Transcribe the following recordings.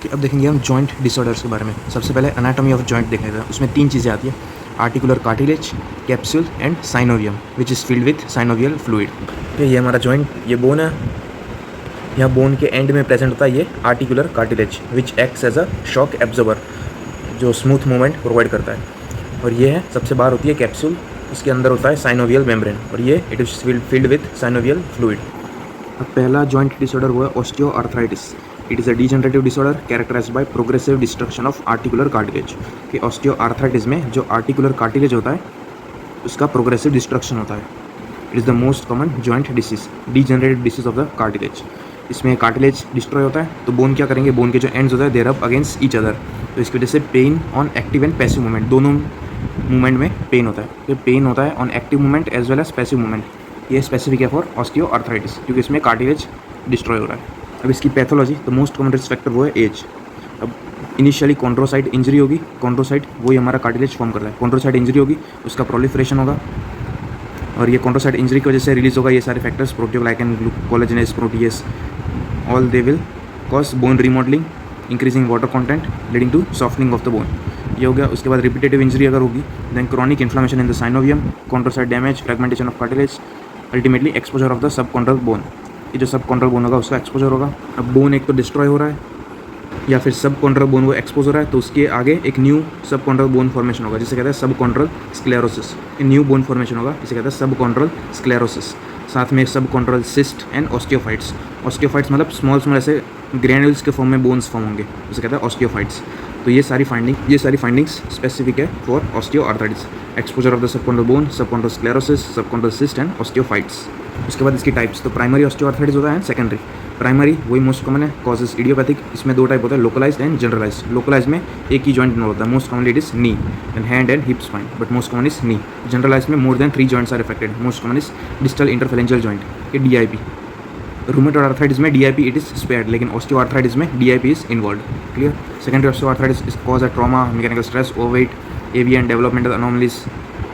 कि अब देखेंगे हम जॉइंट डिसऑर्डर्स के बारे में। सबसे पहले एनाटॉमी ऑफ जॉइंट देखेगा। उसमें 3 चीज़ें आती है, articular cartilage, capsule and synovium which is filled with synovial fluid. ये हमारा जॉइंट, ये बोन है, यहाँ बोन के एंड में प्रेजेंट होता है ये articular cartilage which acts as a shock absorber, जो स्मूथ मूवमेंट प्रोवाइड करता है। और ये है सबसे बाहर होती है कैप्सूल, इसके अंदर होता है साइनोवियल मेम्ब्रेन, और ये it is filled with synovial fluid. अब पहला जॉइंट डिसऑर्डर हुआ osteoarthritis. It is a degenerative disorder characterized by progressive destruction of articular cartilage. कि ऑस्टियोआर्थराइटिस में जो आर्टिकुलर कार्टिलेज होता है उसका प्रोग्रेसिव डिस्ट्रक्शन होता है। It is the most common joint disease, degenerative disease of the cartilage. इसमें कार्टिलेज डिस्ट्रॉय होता है तो बोन क्या करेंगे, बोन के जो एंड्स होता है दे रब अगेंस्ट ईच अदर, तो इसकी वजह से pain on active and passive movement, दोनों मूवमेंट में पेन होता है। तो पेन होता है on active movement as well as passive movement. ये स्पेसिफिक है फॉर ऑस्टियोआर्थराइटिस क्योंकि इसमें कार्टिलेज डिस्ट्रॉय हो रहा है। अब इसकी पैथोलॉजी, तो मोस्ट कॉमन रिस्क फैक्टर वो है एज। अब इनिशियली कॉन्ड्रोसाइट इंजरी होगी, कॉन्ड्रोसाइट वही हमारा कार्टिलेज फॉर्म करता है। कॉन्ड्रोसाइट इंजरी होगी, उसका प्रोलिफरेशन होगा, और ये कॉन्ड्रोसाइट इंजरी की वजह से रिलीज होगा ये सारे factors, proteoglycan, collagenase, protease, all they will cause bone remodelling, increasing water content leading to softening of the bone. ये हो गया। उसके बाद रिपीटेटिव इंजरी अगर होगी, then chronic inflammation in the synovium, chondrocyte damage, fragmentation of cartilage, ultimately exposure of the subchondral bone. ये जो सबकॉन्ड्रल bone होगा उसका एक्सपोजर होगा। अब बोन एक तो डिस्ट्रॉय हो रहा है या फिर सबकॉन्ड्रल बोन वो एक्सपोज हो रहा है, तो उसके आगे एक न्यू सबकॉन्ड्रल बोन फॉर्मेशन होगा जिसे कहते हैं subchondral sclerosis. New bone formation होगा जिसे कहते हैं सबकॉन्ड्रल स्क्लेरोसिस। साथ में subchondral cyst and osteophytes. Osteophytes मतलब स्मॉल ऐसे ग्रेन्यूल्स के फॉर्म में बोन्स फॉर्म होंगे, जिसे कहते हैं ऑस्टियोफाइट्स। तो ये सारी फाइंडिंग्स स्पेसिफिक है for osteoarthritis. Exposure of the subchondral bone, subchondral sclerosis, subchondral cyst and osteophytes. उसके बाद इसकी टाइप्स, तो प्राइमरी ऑस्टियोआर्थराइटिस होता है, सेकेंडरी। प्राइमरी वही मोस्ट कॉमन है, कॉजेज इडियोपैथिक। इसमें 2 टाइप होता है, लोकलाइज्ड एंड जनरलाइज्ड। लोकलाइज्ड में एक ही जॉइंट इन्वॉल्व होता है, most commonly it is knee and hand and hip spine, but most common is knee. Generalized में more than 3 joints are affected, most common is distal interphalangeal joint, ये DIP. Rheumatoid arthritis में DIP it is spared, लेकिन osteoarthritis में DIP is involve. Clear. Secondary osteoarthritis is cause है trauma, mechanical stress, overweight, avian developmental anomalies,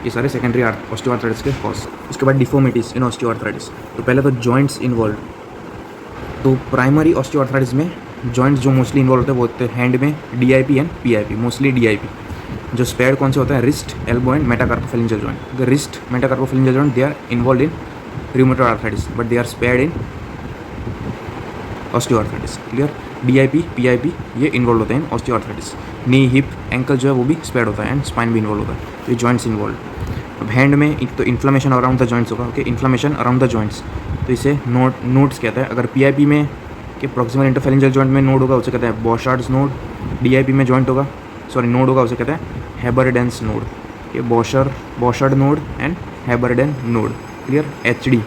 ये सारे secondary osteoarthritis के cause. उसके बाद डिफॉर्मिटीज इन ऑस्टियोआर्थराइटिस। तो पहले तो जॉइंट्स इन्वॉल्व, तो प्राइमरी ऑस्टियोआर्थराइटिस में जॉइंट्स जो मोस्टली इन्वॉल्व होते हैं वो होते हैं हैंड में DIP and PIP, mostly DIP. जो स्पेयर्ड कौन से होता है, wrist, elbow and metacarpophalangeal joint. The wrist, metacarpophalangeal joint they are involve in rheumatoid arthritis but they are spared in osteoarthritis. Clear. DIP, PIP ये involve होते हैं osteoarthritis. नी, hip, ankle जो है वो भी स्पेयर्ड होता है एंड स्पाइन भी इन्वॉल्व होता है, तो ये जॉइंट्स इन्वॉल्व। अब हैंड में एक तो इन्फ्लेमेशन अराउंड द जॉइंट्स होगा, okay, inflammation around the joints, तो इसे नोड्स कहते हैं। अगर पीआईपी में कि प्रॉक्सिमल इंटरफेरेंजियल जॉइंट में नोड होगा उसे कहते हैं बॉशार्ड्स नोड। डीआईपी में जॉइंट होगा, सॉरी नोड होगा, उसे कहते हैं हेबरडेंस नोड। ये Bouchard node and Heberden node. Clear. H D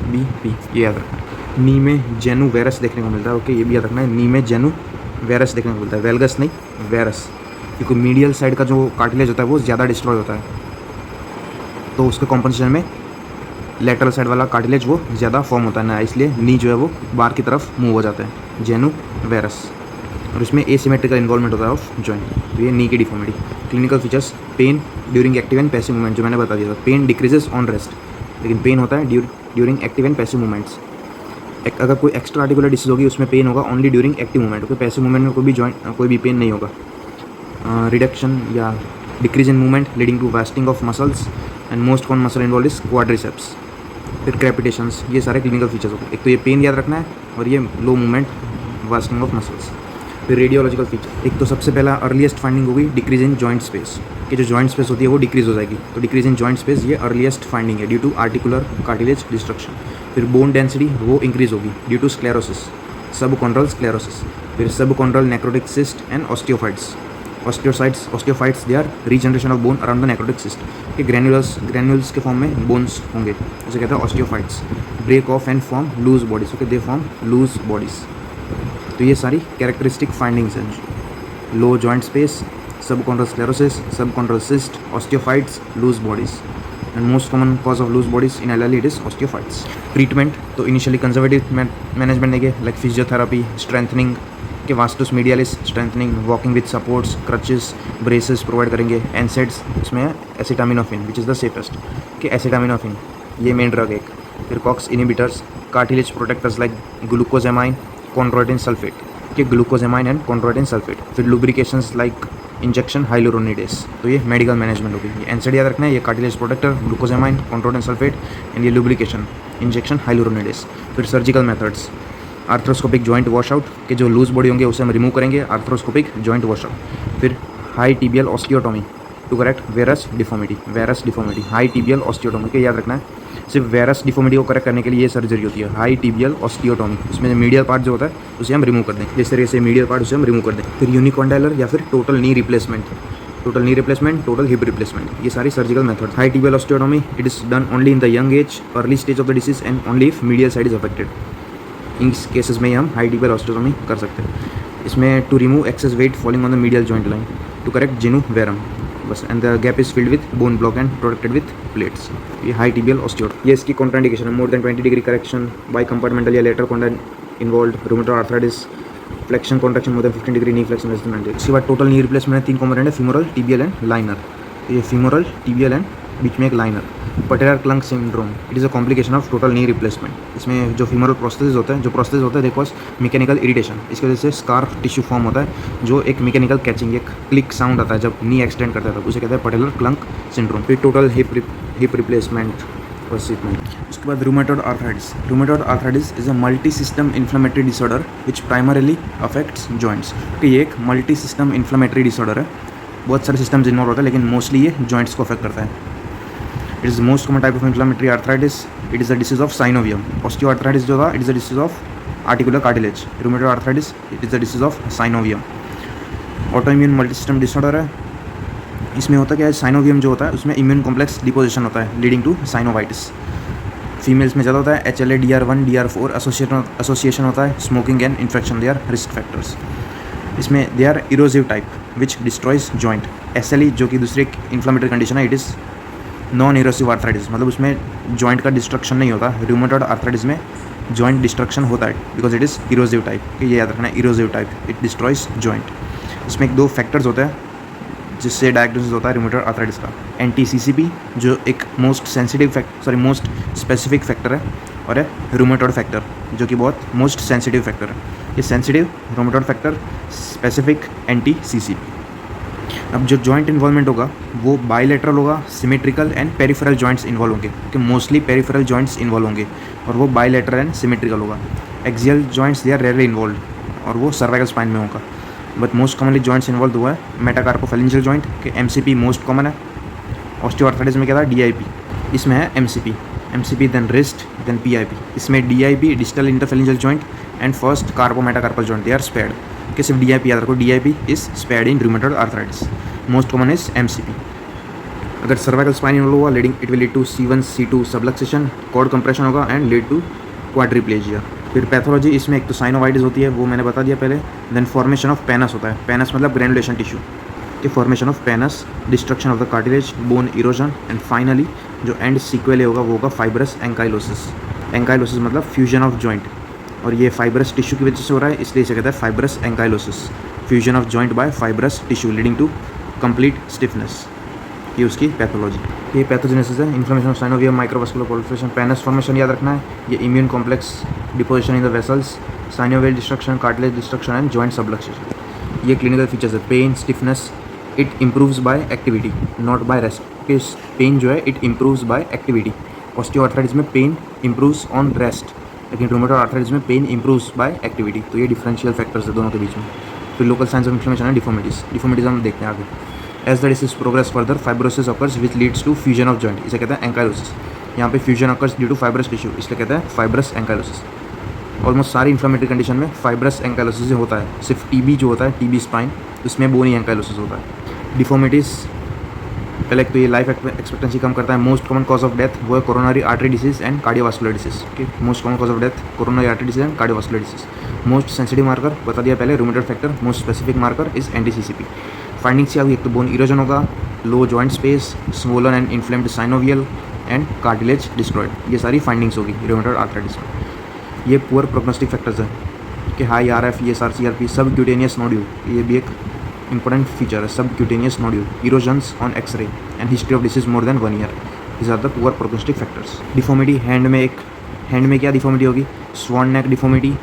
B P ये याद रखना है। नी में जेनु वेरस देखने को मिलता है, ओके, ये भी याद रखना है। नी में जेनु वेरस देखने को मिलता है, वेलगस नहीं, वेरस, क्योंकि मीडियल साइड का जो कार्टिलेज होता है वो ज़्यादा डिस्ट्रॉय होता है, तो उसके कॉम्पनसेशन में लेटरल साइड वाला कार्टिलेज वो ज़्यादा फॉर्म होता है ना, इसलिए नी जो है वो बाहर की तरफ मूव हो जाता है, जेनु वेरस। और इसमें एसिमेट्रिकल इन्वॉल्वमेंट होता है ऑफ जॉइंट, तो ये नी की deformity. Clinical features, pain during active and passive movement, जो मैंने बता दिया था। पेन डिक्रीजेस ऑन रेस्ट, लेकिन पेन होता है during active and passive movements. अगर कोई एक्स्ट्रा आर्टिकुलर डिसीज होगी उसमें पेन होगा ओनली ड्यूरिंग एक्टिव मूवमेंट, क्योंकि पैसिव मूवमेंट में कोई भी पेन नहीं होगा। रिडक्शन या decrease in movement leading to wasting of muscles and most common muscle involve is quadriceps. फिर क्रेपिटेशंस, ये सारे क्लिनिकल फीचर्स होते हैं। एक तो ये पेन याद रखना है और ये लो मूवमेंट, वास्टिंग ऑफ मसल्स। फिर रेडियोलॉजिकल फीचर, एक तो सबसे पहला अर्लीस्ट फाइंडिंग होगी डिक्रीज इन जॉइंट स्पेस, कि जो जॉइंट स्पेस होती है वो डिक्रीज हो जाएगी, तो डिक्रीज इन जॉइंट स्पेस ये अर्लीस्ट फाइंडिंग है due to articular cartilage destruction. फिर बोन डेंसिटी वो इंक्रीज होगी due to sclerosis, subchondral sclerosis. फिर subchondral necrotic cyst and osteophytes. Osteophytes they are regeneration of bone around the necrotic cyst, के granules के form में bones होंगे, उसे कहते हैं osteophytes. Break off and form loose bodies, okay, they form loose bodies. तो ये सारी कैरेक्टरिस्टिक फाइंडिंग्स हैं। Low joint space, subchondral sclerosis, subchondral cyst, osteophytes, loose bodies. And most common cause of loose bodies in LLE it is osteophytes. Treatment, तो initially conservative management देंगे, like physiotherapy, strengthening के vastus medialis strengthening, walking with supports, crutches, braces provide करेंगे। NSAIDs, इसमें acetaminophen which is the safest, कि acetaminophen ये main drug है। फिर COX inhibitors, cartilage protectors like glucosamine, chondroitin sulphate, कि glucosamine and chondroitin sulphate. फिर लुब्रिकेशंस like injection हाइलुरोनिडेस, तो ये मेडिकल मैनेजमेंट होगी। ये एनसेड याद रखना है, ये cartilage protector, glucosamine, chondroitin sulphate and ये लुब्रिकेशन इंजेक्शन हाइलुरोनिडेस। फिर surgical methods, arthroscopic joint washout के जो लूज बॉडी होंगे उसे हम रिमूव करेंगे, आर्थ्रोस्कोपिक जॉइंट वॉशआउट। फिर high tibial osteotomy to correct varus deformity, high tibial osteotomy के याद रखना है, सिर्फ वेरस डिफॉर्मिटी को करेक्ट करने के लिए ये सर्जरी होती है, हाई टिबियल ऑस्टियोटोमी। उसमें मीडियल पार्ट जो होता है उसे हम रिमूव कर दें, जिस तरीके से मीडियल पार्ट उसे हम रिमूव कर दें। फिर यूनिकॉन्डाइलर या फिर total knee replacement, total hip replacement, ये सारी surgical method. High tibial osteotomy it is done only in the young age, early stage of the disease and only if medial side is affected. In cases में हम high tibial osteotomy कर सकते हैं। इसमें to remove excess weight falling on the medial joint line to correct genu varum बस, and the gap is filled with bone block and protected with plates. ये high tibial osteotomy. ये इसकी contraindication है, more than 20 degree correction, bicompartmental या lateral condyle involve, rheumatoid arthritis, flexion contraction more than 15 degree, knee flexion less than 90। इसके बाद total knee replacement है, 3 component है, femoral, tibial and liner. ये femoral, tibial and बीच में एक liner. Patellar clunk syndrome it is a complication of total knee replacement. इसमें जो फीमोरल प्रोस्थेसिस होता है दे कॉज मैकेनिकल इरिटेशन, इसकी वजह से स्कार्फ टिश्यू फॉर्म होता है, जो एक मैकेनिकल कैचिंग, एक क्लिक साउंड आता है जब नी एक्सटेंड करता है, तब उसे कहते हैं पटेलर क्लंक सिंड्रोम। फिर टोटल हिप रिप्लेसमेंट बस इतना ही। उसके बाद rheumatoid arthritis is a multi system inflammatory disorder which primarily affects joints. तो ये एक मल्टी सिस्टम इन्फ्लेमेटरी डिसऑर्डर है, बहुत सारे सिस्टम्स इन्वॉल्व होता है, लेकिन मोस्टली ये जॉइंट्स को अफेक्ट करता है। It is most common type of inflammatory arthritis, it is the disease of synovium. Osteoarthritis जो था it is the disease of articular cartilage, rheumatoid arthritis it is the disease of synovium. Autoimmune multi system disorder है। इसमें होता क्या है, साइनोवियम जो होता है उसमें इम्यून कॉम्प्लेक्स डिपोजिशन होता है लीडिंग टू साइनोवाइटिस। फीमेल्स में ज़्यादा होता है, HLA DR1 DR4 एसोसिएशन होता है, smoking and infection they are risk factors. इसमें they are erosive type which destroys joint. SLE जो कि दूसरी एक इन्फ्लेमेटरी कंडीशन है, it is non erosive arthritis, मतलब उसमें जॉइंट का डिस्ट्रक्शन नहीं होता। रूमेटॉइड आर्थराइटिस में जॉइंट डिस्ट्रक्शन होता है because it is erosive type, ये याद रखना है, erosive type, it destroys joint. इसमें 2 फैक्टर्स होते हैं जिससे डायग्नोसिस होता है रूमेटॉइड आर्थराइटिस का, NTCCP जो एक मोस्ट स्पेसिफिक फैक्टर है, और है रूमेटॉइड फैक्टर जो कि बहुत मोस्ट सेंसिटिव फैक्टर है। ये sensitive rheumatoid factor, specific NTCCP। अब जो जॉइंट इन्वॉल्वमेंट होगा वो बायलैटरल होगा, symmetrical and peripheral joints involve होंगे, क्योंकि मोस्टली पेरिफेरल जॉइंट्स इन्वॉल्व होंगे, और वो बायलैटरल एंड सिमेट्रिकल होगा। Axial joints they are rarely involve, और वो सर्वाइकल स्पाइन में होगा। But most commonly joints involve हुआ है मेटाकार्पोफेरेंजियल जॉइंट के MCP मोस्ट कॉमन है। ऑस्टियोआर्थराइटिस में क्या था, DIP, इसमें है MCP then wrist then PIP। इसमें DIP distal interphalangeal joint and first carpometacarpal joint they are spared, कि सिर्फ DIP याद रखो, DIP is spared in rheumatoid arthritis. Most common is MCP। अगर सर्वाइकल स्पाइन इन्वॉल्व हुआ it will lead to C1 C2 subluxation, cord compression होगा and lead to quadriplegia. फिर pathology, इसमें एक तो साइनोवाइटिस होती है, वो मैंने बता दिया पहले। देन फॉर्मेशन ऑफ पेनस होता है, पेनस मतलब ग्रेनुलेशन टिश्यू के formation of penis, destruction of the cartilage, bone erosion, and finally जो एंड सीक्वेल होगा वो होगा फाइब्रस एंकाइलोसिस। एंकाइलोसिस मतलब फ्यूजन ऑफ जॉइंट, और ये फाइब्रस टिश्यू की वजह से हो रहा है, इसलिए इसे कहता है fibrous ankylosis, fusion of joint by fibrous tissue leading to complete stiffness. ये उसकी पैथोलॉजी। ये पैथोजेनेसिस है, inflammation of synovium, microvascular proliferation, pannus formation याद रखना है, ये immune complex deposition in the vessels, synovial destruction, cartilage destruction and joint subluxation. ये clinical features है, pain, stiffness, it improves by activity not by rest. इस pain जो है it improves by activity. Osteoarthritis में पेन इम्प्रूव्स ऑन रेस्ट, लेकिन rheumatoid arthritis में pen improves by activity. तो ये डिफरेंशियल फैक्टर्स है दोनों के बीच में। फिर लोकल साइंस ऑफ इन्फ्लेमेशन है डिफॉर्मिटीज हम देखते हैं आगे। As the disease progress further fibrosis occurs which leads to fusion of joint, इसे कहते हैं एंकाइलोसिस। यहाँ पे fusion occurs due to fibrous tissue, इसलिए कहते हैं फाइब्रस एंकाइलोसिस। ऑलमोस्ट सारी इन्फ्लेमेटरी कंडीशन में फाइब्रस एंकाइलोसिस होता है, सिर्फ TB जो होता है, TB स्पाइन, उसमें बोनी एंकाइलोसिस होता है। डिफॉर्मिटीज़, पहले तो ये लाइफ एक्सपेक्टेंसी कम करता है। Most common cause of death वो है coronary artery disease and cardiovascular disease. Okay, most common cause of death coronary artery disease and cardiovascular disease. Most sensitive marker बता दिया पहले, rheumatoid factor. Most specific marker is NTCCP। Findings क्या हुई, एक तो bone erosion होगा, low joint space, swollen and inflamed synovial and cartilage destroyed. ये सारी फाइंडिंग्स होगी रूमेटॉइड आर्थराइटिस में। ये पुअर प्रोग्नोस्टिक फैक्टर्स है कि high RF, ESR, CRP, subcutaneous nodule, ये भी एक इंपॉर्टेंट फीचर है, subcutaneous nodule, erosions on X-ray and history of disease more than 1 year, this are the poor prognostic factors. Deformity, hand में क्या deformity होगी, swan neck deformity,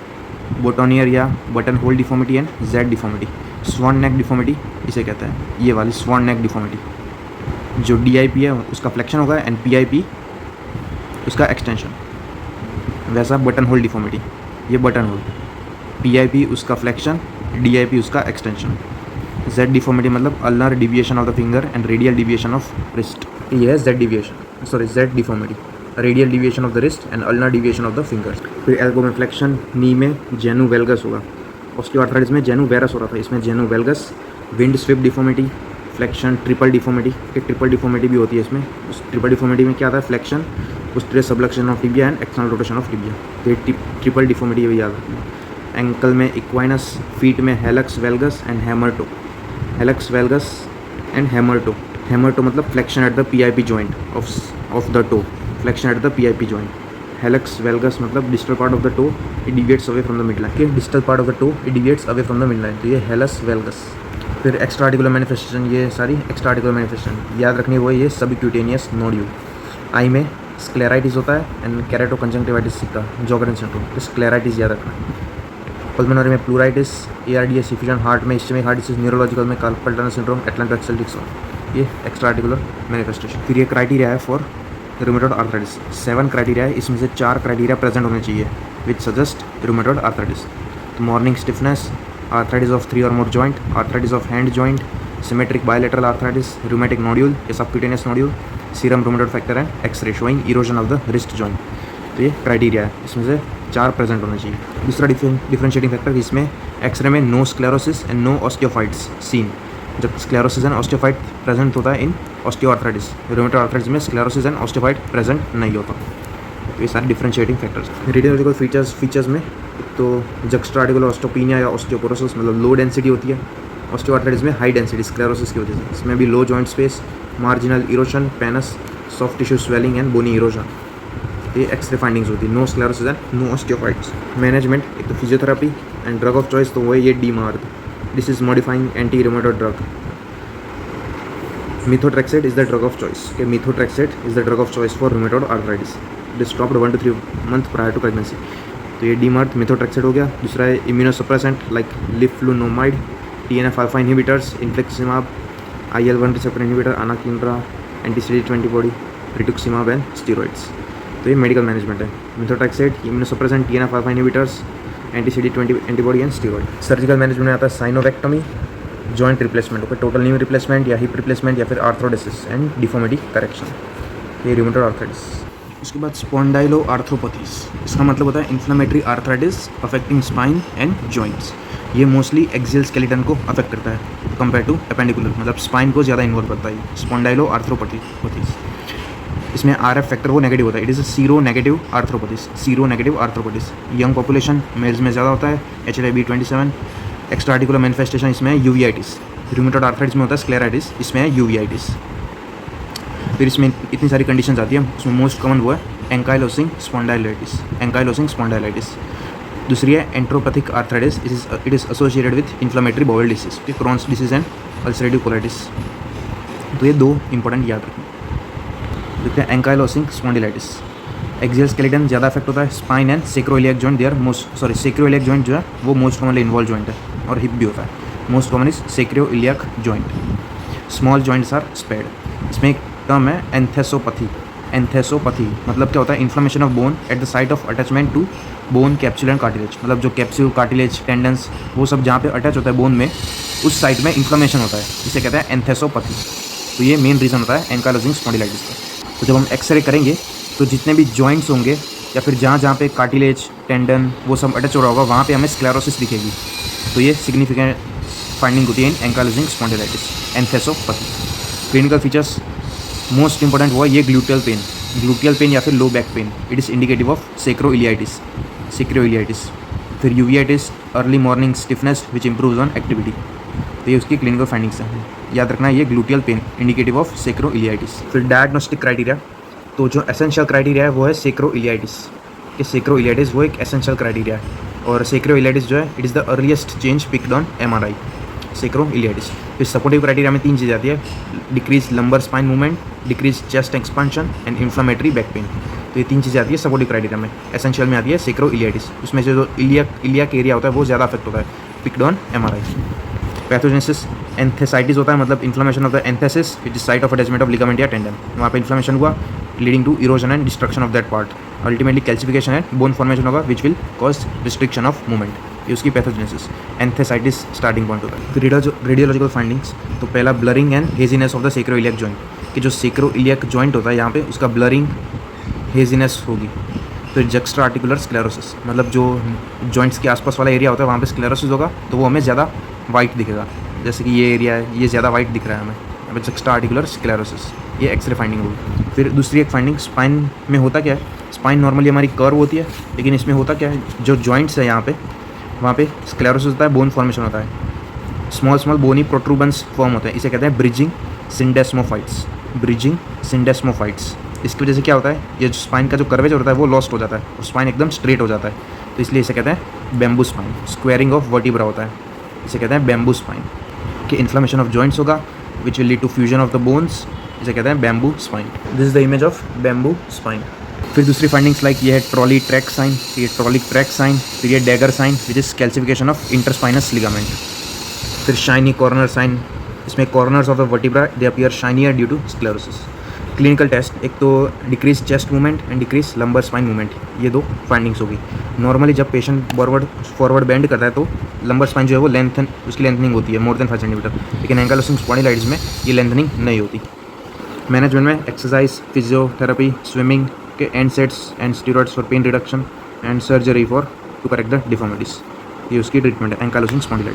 boutonniere या button hole deformity and Z deformity. Swan neck deformity इसे कहता है, ये वाली स्वान neck deformity. जो DIP है उसका फ्लेक्शन होगा एंड PIP उसका एक्सटेंशन। वैसा बटन होल डिफॉर्मिटी, ये बटन होल, PIP उसका फ्लेक्शन, DIP उसका एक्सटेंशन। जेड डिफॉर्मिटी मतलब ulnar deviation of the finger and radial deviation of wrist. ये है Z deviation, sorry Z deformity, radial deviation of the wrist and ulnar deviation of the fingers. फिर elbow में flexion, नी में जेनु वेल्गस होगा। Osteoarthritis में जेनु virus हो रहा था, इसमें genu valgus. Wind swept deformity, flexion, triple deformity, triple deformity भी होती है इसमें। उस ट्रिपल डिफॉर्मिटी में क्या आता है, flexion, posterior subluxation of tibia and external rotation of tibia. तो ये ट्रिपल डिफॉर्मिटी भी याद रखना। एंकल में इक्वाइनस, फीट में हेलक्स वेल्गस एंड हैमरटो, हेलक्स वेल्गस एंड हैमरटो। हैमरटो मतलब flexion at the PIP joint of the toe, flexion at the PIP joint. Hallux valgus मतलब distal part of the toe it deviates away from the mid line, distal part of the toe it deviates away from the mid line, तो ये हेलस वेल्गस। फिर extra articular manifestation, ये सारी extra articular manifestation याद रखनी वो ये सबक्यूटेनियस नोड्यूल। आई में स्क्लेराइटिस होता है एंड कैरेटो कंजंक्टिवाइटिस सिक्का, जॉगरेन सिंड्रोम, तो स्क्लेराइटिस याद रखना। पल्मोनरी में प्लूराइटिस, ARDS इफ्यूजन, हार्ट में इस्चेमिक हार्ट डिसीज, न्यूरोलॉजिकल में carpal tunnel syndrome, atlantic axial dislocation, ये एक्स्ट्रा आर्टिकुलर मैनिफेस्टेशन। फिर ये क्राइटेरिया है फॉर रूमेटॉइड आर्थराइटिस, 7 क्राइटेरिया है, इसमें से 4 क्राइटेरिया प्रेजेंट होने चाहिए विच सजेस्ट रूमेटॉइड आर्थराइटिस। तो मॉर्निंग स्टिफनेस, आर्थराइटिस ऑफ 3 और more joint, arthritis of hand joint, symmetric bilateral arthritis, rheumatic nodule या subcutaneous nodule, serum rheumatoid factor है, X ray showing erosion of the wrist joint. तो ये criteria है, इसमें से 4 present होने चाहिए। दूसरा डिफरेंशिएटिंग फैक्टर, इसमें एक्सरे में no sclerosis and no osteophytes seen. जब स्क्लेरोसिस एंड ऑस्टियोफाइट प्रेजेंट होता है इन ऑस्टियोआर्थराइटिस, रूमेटॉइड आर्थराइटिस में स्क्लेरोसिस एंड ऑस्टियोफाइट प्रेजेंट नहीं होता। तो ये सारे डिफरेंशिएटिंग फैक्टर्स। रेडियोलॉजिकल फीचर्स में तो जक्स्ट्रा आर्टिकुलर ऑस्टियोपेनिया या ऑस्टियोपोरोसिस मतलब लो डेंसिटी होती है, ऑस्टियोआर्थराइटिस में हाई डेंसिटी स्क्लेरोसिस की वजह से। इसमें भी low joint space, marginal erosion, pannus, soft tissue swelling and bony erosion, ये एक्सरे फाइंडिंग्स होती है। No sclerosis and no osteophytes. Management, एक तो physiotherapy and drug of choice तो वो है ये DMARD, this is modifying anti rheumatoid drug. Methotrexate is the drug of choice. Okay, methotrexate is the drug of choice for rheumatoid arthritis. It is stopped 1 to 3 months prior to pregnancy. तो ये DMARD methotrexate हो गया। दूसरा है immunosuppressant like leflunomide, TNF alpha inhibitors, infliximab, IL-1 receptor inhibitor, anakinra, anti-CD20 antibody, rituximab and steroids. तो ये medical management है। methotrexate, immunosuppressant, TNF alpha inhibitors, anti-CD20 antibody and steroid। Surgical management में आता है synovectomy, joint replacement, okay, total knee replacement या hip replacement या फिर arthrodesis and deformity correction, ये रूमेटॉइड आर्थराइटिस। उसके बाद स्पॉन्डाइलो आर्थ्रोपैथीज, इसका मतलब होता है inflammatory arthritis affecting spine and joints. ये मोस्टली एक्सियल स्केलेटन को अफेक्ट करता है कंपेयर टू एपेंडिकुलर, मतलब स्पाइन को ज़्यादा इन्वॉल्व करता है स्पॉन्डाइलो आर्थ्रोपैथीज। इसमें RF फैक्टर वो नेगेटिव होता है, it is seronegative arthropathies, seronegative arthropathies. Young population males में ज़्यादा होता है, HLA-B27। एक्स्ट्रा आर्टिकुलर मैनिफेस्टेशन इसमें है यूवीआइटिस। रूमेटॉइड आर्थराइटिस में होता है स्क्लेराइटिस, इसमें है यूवीआइटिस। फिर इसमें इतनी सारी कंडीशंस आती है, उसमें मोस्ट कॉमन वो है एंकाइलोसिंग स्पॉन्डाइलाइटिस, एंकाइलोसिंग स्पॉन्डाइलाइटिस। दूसरी है enteropathic arthritis, it is associated with inflammatory bowel disease, Crohn's disease and ulcerative colitis. तो ये 2 इंपॉर्टेंट याद रखें। देखते हैं एंकाइलोसिंग स्पॉन्डिलाइटिस, एक्सियल स्केलेटन ज़्यादा इफेक्ट होता है, spine and sacroiliac joint they are sacroiliac joint जो है वो मोस्ट कॉमनली इन्वॉल्व जॉइंट है, और हिप भी होता है। Most common is sacroiliac joint. Small joints are spared. इसमें एक टर्म है एंथेसोपैथी, एंथेसोपैथी मतलब क्या होता है, inflammation of bone at the site of attachment to bone capsule and cartilage, मतलब जो कैप्सूल, कार्टिलेज, टेंडन्स वो सब जहाँ पे अटैच होता है बोन में, उस साइट में इन्फ्लेमेशन होता है, इसे कहते हैं एंथेसोपैथी। तो ये मेन रीज़न होता है एंकाइलोसिंग स्पॉन्डिलाइटिस का। तो जब हम एक्सरे करेंगे तो जितने भी जॉइंट्स होंगे या फिर जहाँ जहाँ पे कार्टिलेज, टेंडन वो सब अटैच हो रहा होगा, वहाँ पे हमें स्क्लेरोसिस दिखेगी। तो ये सिग्निफिकेंट फाइंडिंग होती है in ankylosing spondylitis, enthesopathy. Clinical features most important हुआ ये ग्लूटियल पेन या फिर low back pain, it is indicative of sacroiliitis. फिर uveitis, early morning stiffness which improves on activity. तो ये उसकी क्लिनिकल फाइंडिंग्स हैं, याद रखना ये gluteal pain indicative of sacroiliitis. फिर डायग्नोस्टिक क्राइटेरिया, तो जो एसेंशियल क्राइटेरिया है वो है सेक्रोइलियाइटिस, कि सेक्रोइलियाइटिस वो एक एसेंशियल क्राइटेरिया है, और सेक्रोइलियाइटिस जो है it is the earliest change picked on MRI। सेक्रो इलियाटिस। फिर सपोर्टिव क्राइटेरिया में 3 चीज़ें आती है, decrease lumbar spine movement, decrease chest expansion and inflammatory back pain. तो ये 3 चीज़ें आती है सपोर्टिव क्राइटेरिया में। एसेंशियल में आती है सेक्रो इलियाटिस, उसमें से जो इलियाक एरिया होता है वो ज़्यादा अफेक्ट होता है, picked on MRI। Pathogenesis enthesitis होता है, मतलब inflammation of the enthesis which is site of attachment of ligament या टेंडन। वहाँ पे इन्फ्लेमेशन हुआ leading to erosion and destruction of that part, ultimately calcification and bone formation होगा which will cause restriction of movement. ये उसकी pathogenesis एंथेसाइटिस starting point होता है। फिर रेडियोलॉजिकल फाइंडिंग्स, तो पहला blurring and haziness of the sacroiliac joint, कि जो सेक्रोइलियक जॉइंट होता है यहाँ पे उसका ब्लरिंग हेजीनेस होगी। फिर जक्स्ट्रा आर्टिकुलर स्क्लेरोसिस, मतलब जो जॉइंट्स के आसपास वाला एरिया होता है वहाँ पे स्क्लेरोसिस होगा तो वो हमें ज़्यादा वाइट दिखेगा, जैसे कि ये एरिया है ये ज़्यादा वाइट दिख रहा है हमें, यहाँ पे जक्स्ट्रा आर्टिकुलर स्क्लेरोसिस, ये एक्सरे फाइंडिंग होगी। फिर दूसरी एक फाइंडिंग, स्पाइन में होता क्या है, स्पाइन नॉर्मली हमारी कर्व होती है, लेकिन इसमें होता क्या है, जो जॉइंट्स है यहाँ पे वहाँ पे स्क्लेरोसिस होता है, बोन फॉर्मेशन होता है, स्मॉल बोनी प्रोट्रूबेंस फॉर्म होते हैं, इसे कहते हैं ब्रिजिंग सिंडेस्मोफाइट्स। ब्रिजिंग सिंडेस्मोफाइट्स, इसकी वजह से क्या होता है, ये जो स्पाइन का जो कर्वेचर होता है वो लॉस्ट हो जाता है और स्पाइन एकदम स्ट्रेट हो जाता है, तो इसलिए इसे कहते हैं bamboo spine. Squaring of vertebra होता है, इसे कहते हैं बैम्बू स्पाइन। कि इन्फ्लेमेशन ऑफ जॉइंट्स होगा which will lead to fusion of the bones, इसे कहते हैं bamboo spine. This is the image of bamboo spine. फिर दूसरी फाइंडिंग्स लाइक ये है ट्रॉली ट्रैक साइन, ये ट्रॉली ट्रैक साइन, फिर ये dagger sign which is calcification of interspinous ligament. फिर शाइनी कॉर्नर साइन, इसमें corners of the vertebra they appear shinier due to sclerosis. Clinical test, एक तो decrease chest movement and decrease lumbar spine movement, ये 2 findings होगी। Normally जब patient forward bend करता है तो लंबर स्पाइन जो है वो उसकी लेंथनिंग होती है मोर देन 5 सेंटीमीटर, लेकिन एंकाइलोसिंग स्पॉन्डिलाइटिस में ये लेंथनिंग नहीं होती। मैनेजमेंट में एक्सरसाइज, फिजियोथेरेपी, स्विमिंग के NSAIDs and steroids for pain reduction and surgery for to correct the deformities, ये उसकी ट्रीटमेंट है एंकाइलोसिंग स्पॉन्डिलाइटिस।